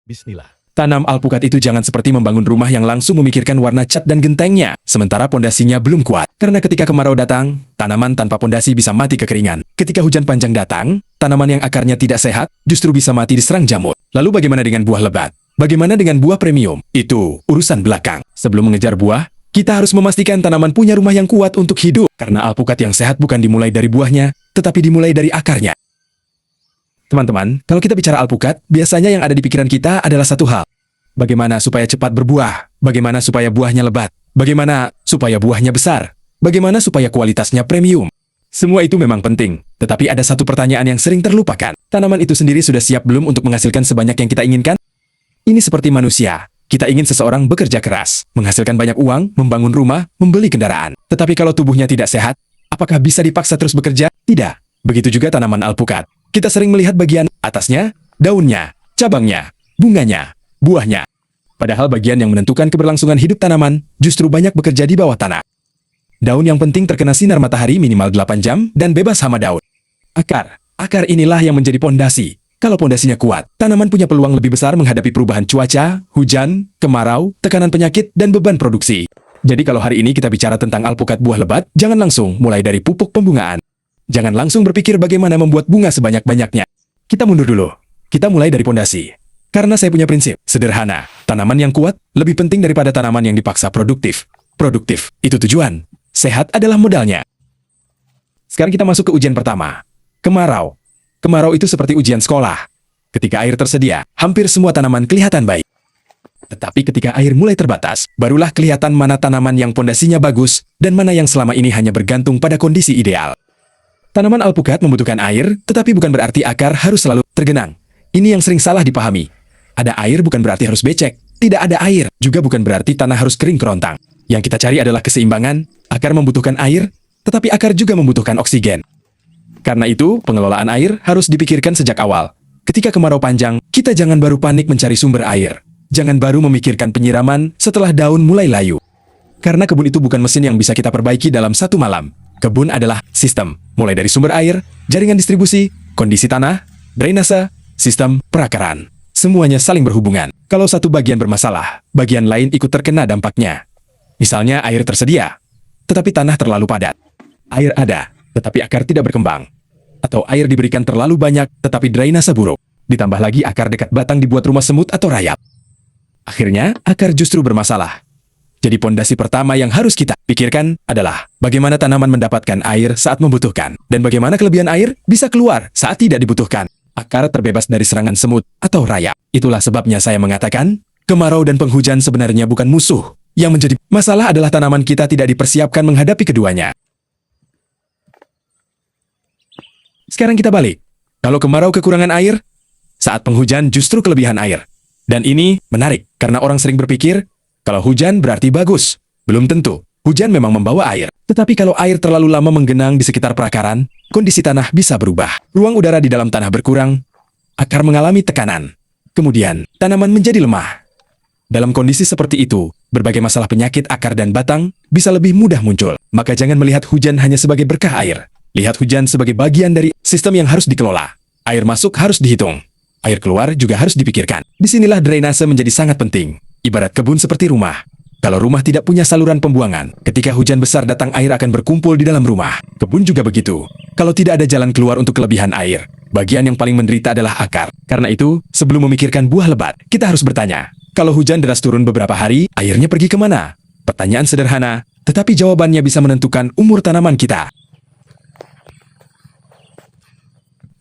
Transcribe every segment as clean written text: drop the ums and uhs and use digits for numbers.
Bismillah. Tanam alpukat itu jangan seperti membangun rumah yang langsung memikirkan warna cat dan gentengnya, sementara pondasinya belum kuat. Karena ketika kemarau datang, tanaman tanpa pondasi bisa mati kekeringan. Ketika hujan panjang datang, tanaman yang akarnya tidak sehat justru bisa mati diserang jamur. Lalu bagaimana dengan buah lebat? Bagaimana dengan buah premium? Itu urusan belakang. Sebelum mengejar buah, kita harus memastikan tanaman punya rumah yang kuat untuk hidup. Karena alpukat yang sehat bukan dimulai dari buahnya, tetapi dimulai dari akarnya. Teman-teman, kalau kita bicara alpukat, biasanya yang ada di pikiran kita adalah satu hal. Bagaimana supaya cepat berbuah? Bagaimana supaya buahnya lebat? Bagaimana supaya buahnya besar? Bagaimana supaya kualitasnya premium? Semua itu memang penting, tetapi ada satu pertanyaan yang sering terlupakan. Tanaman itu sendiri sudah siap belum untuk menghasilkan sebanyak yang kita inginkan? Ini seperti manusia. Kita ingin seseorang bekerja keras, menghasilkan banyak uang, membangun rumah, membeli kendaraan. Tetapi kalau tubuhnya tidak sehat, apakah bisa dipaksa terus bekerja? Tidak. Begitu juga tanaman alpukat. Kita sering melihat bagian atasnya, daunnya, cabangnya, bunganya, buahnya. Padahal bagian yang menentukan keberlangsungan hidup tanaman justru banyak bekerja di bawah tanah. Daun yang penting terkena sinar matahari minimal 8 jam dan bebas hama daun. Akar inilah yang menjadi pondasi. Kalau pondasinya kuat, tanaman punya peluang lebih besar menghadapi perubahan cuaca, hujan, kemarau, tekanan penyakit, dan beban produksi. Jadi kalau hari ini kita bicara tentang alpukat buah lebat, jangan langsung mulai dari pupuk pembungaan. Jangan langsung berpikir bagaimana membuat bunga sebanyak-banyaknya. Kita mundur dulu. Kita mulai dari pondasi. Karena saya punya prinsip sederhana. Tanaman yang kuat lebih penting daripada tanaman yang dipaksa produktif. Produktif, itu tujuan. Sehat adalah modalnya. Sekarang kita masuk ke ujian pertama. Kemarau. Kemarau itu seperti ujian sekolah. Ketika air tersedia, hampir semua tanaman kelihatan baik. Tetapi ketika air mulai terbatas, barulah kelihatan mana tanaman yang pondasinya bagus dan mana yang selama ini hanya bergantung pada kondisi ideal. Tanaman alpukat membutuhkan air, tetapi bukan berarti akar harus selalu tergenang. Ini yang sering salah dipahami. Ada air bukan berarti harus becek. Tidak ada air juga bukan berarti tanah harus kering kerontang. Yang kita cari adalah keseimbangan. Akar membutuhkan air, tetapi akar juga membutuhkan oksigen. Karena itu, pengelolaan air harus dipikirkan sejak awal. Ketika kemarau panjang, kita jangan baru panik mencari sumber air. Jangan baru memikirkan penyiraman setelah daun mulai layu. Karena kebun itu bukan mesin yang bisa kita perbaiki dalam satu malam. Kebun adalah sistem, mulai dari sumber air, jaringan distribusi, kondisi tanah, drainase, sistem perakaran. Semuanya saling berhubungan. Kalau satu bagian bermasalah, bagian lain ikut terkena dampaknya. Misalnya air tersedia, tetapi tanah terlalu padat. Air ada, tetapi akar tidak berkembang. Atau air diberikan terlalu banyak, tetapi drainase buruk. Ditambah lagi akar dekat batang dibuat rumah semut atau rayap. Akhirnya, akar justru bermasalah. Jadi pondasi pertama yang harus kita pikirkan adalah bagaimana tanaman mendapatkan air saat membutuhkan. Dan bagaimana kelebihan air bisa keluar saat tidak dibutuhkan. Akar terbebas dari serangan semut atau rayap. Itulah sebabnya saya mengatakan, kemarau dan penghujan sebenarnya bukan musuh. Yang menjadi masalah adalah tanaman kita tidak dipersiapkan menghadapi keduanya. Sekarang kita balik. Kalau kemarau kekurangan air, saat penghujan justru kelebihan air. Dan ini menarik, karena orang sering berpikir, kalau hujan berarti bagus. Belum tentu. Hujan memang membawa air. Tetapi kalau air terlalu lama menggenang di sekitar perakaran, kondisi tanah bisa berubah. Ruang udara di dalam tanah berkurang, akar mengalami tekanan. Kemudian, tanaman menjadi lemah. Dalam kondisi seperti itu, berbagai masalah penyakit akar dan batang bisa lebih mudah muncul. Maka jangan melihat hujan hanya sebagai berkah air. Lihat hujan sebagai bagian dari sistem yang harus dikelola. Air masuk harus dihitung. Air keluar juga harus dipikirkan. Disinilah drainase menjadi sangat penting. Ibarat kebun seperti rumah. Kalau rumah tidak punya saluran pembuangan, ketika hujan besar datang air akan berkumpul di dalam rumah. Kebun juga begitu. Kalau tidak ada jalan keluar untuk kelebihan air, bagian yang paling menderita adalah akar. Karena itu, sebelum memikirkan buah lebat, kita harus bertanya, kalau hujan deras turun beberapa hari, airnya pergi kemana? Pertanyaan sederhana, tetapi jawabannya bisa menentukan umur tanaman kita.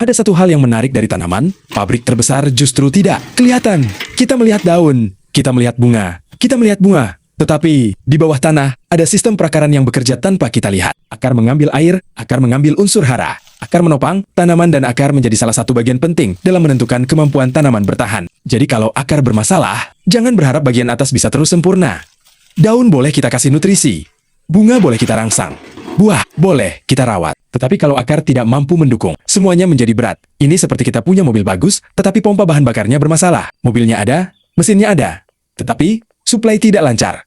Ada satu hal yang menarik dari tanaman, pabrik terbesar justru tidak kelihatan. Kita melihat daun, kita melihat bunga, kita melihat bunga. Tetapi, di bawah tanah, ada sistem perakaran yang bekerja tanpa kita lihat. Akar mengambil air, akar mengambil unsur hara. Akar menopang, tanaman dan akar menjadi salah satu bagian penting dalam menentukan kemampuan tanaman bertahan. Jadi kalau akar bermasalah, jangan berharap bagian atas bisa terus sempurna. Daun boleh kita kasih nutrisi. Bunga boleh kita rangsang. Buah boleh kita rawat. Tetapi kalau akar tidak mampu mendukung, semuanya menjadi berat. Ini seperti kita punya mobil bagus, tetapi pompa bahan bakarnya bermasalah. Mobilnya ada, mesinnya ada, tetapi suplai tidak lancar.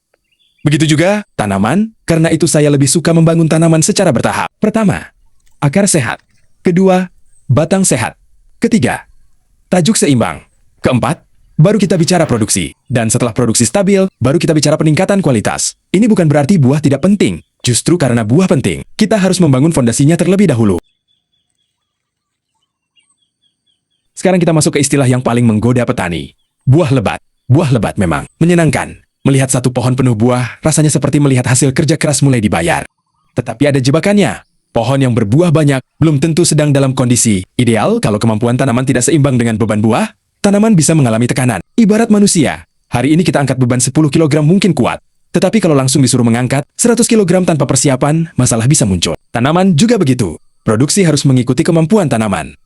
Begitu juga tanaman, karena itu saya lebih suka membangun tanaman secara bertahap. Pertama, akar sehat. Kedua, batang sehat. Ketiga, tajuk seimbang. Keempat, baru kita bicara produksi. Dan setelah produksi stabil, baru kita bicara peningkatan kualitas. Ini bukan berarti buah tidak penting. Justru karena buah penting, kita harus membangun fondasinya terlebih dahulu. Sekarang kita masuk ke istilah yang paling menggoda petani. Buah lebat. Buah lebat memang menyenangkan. Melihat satu pohon penuh buah, rasanya seperti melihat hasil kerja keras mulai dibayar. Tetapi ada jebakannya. Pohon yang berbuah banyak belum tentu sedang dalam kondisi ideal. Kalau kemampuan tanaman tidak seimbang dengan beban buah, tanaman bisa mengalami tekanan. Ibarat manusia, hari ini kita angkat beban 10 kg mungkin kuat. Tetapi kalau langsung disuruh mengangkat 100 kg tanpa persiapan, masalah bisa muncul. Tanaman juga begitu. Produksi harus mengikuti kemampuan tanaman.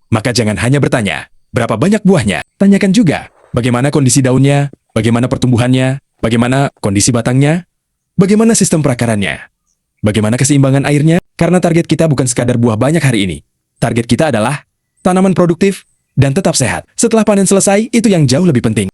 Maka jangan hanya bertanya, berapa banyak buahnya? Tanyakan juga, bagaimana kondisi daunnya, bagaimana pertumbuhannya, bagaimana kondisi batangnya, bagaimana sistem perakarannya, bagaimana keseimbangan airnya. Karena target kita bukan sekadar buah banyak hari ini. Target kita adalah tanaman produktif dan tetap sehat. Setelah panen selesai, itu yang jauh lebih penting.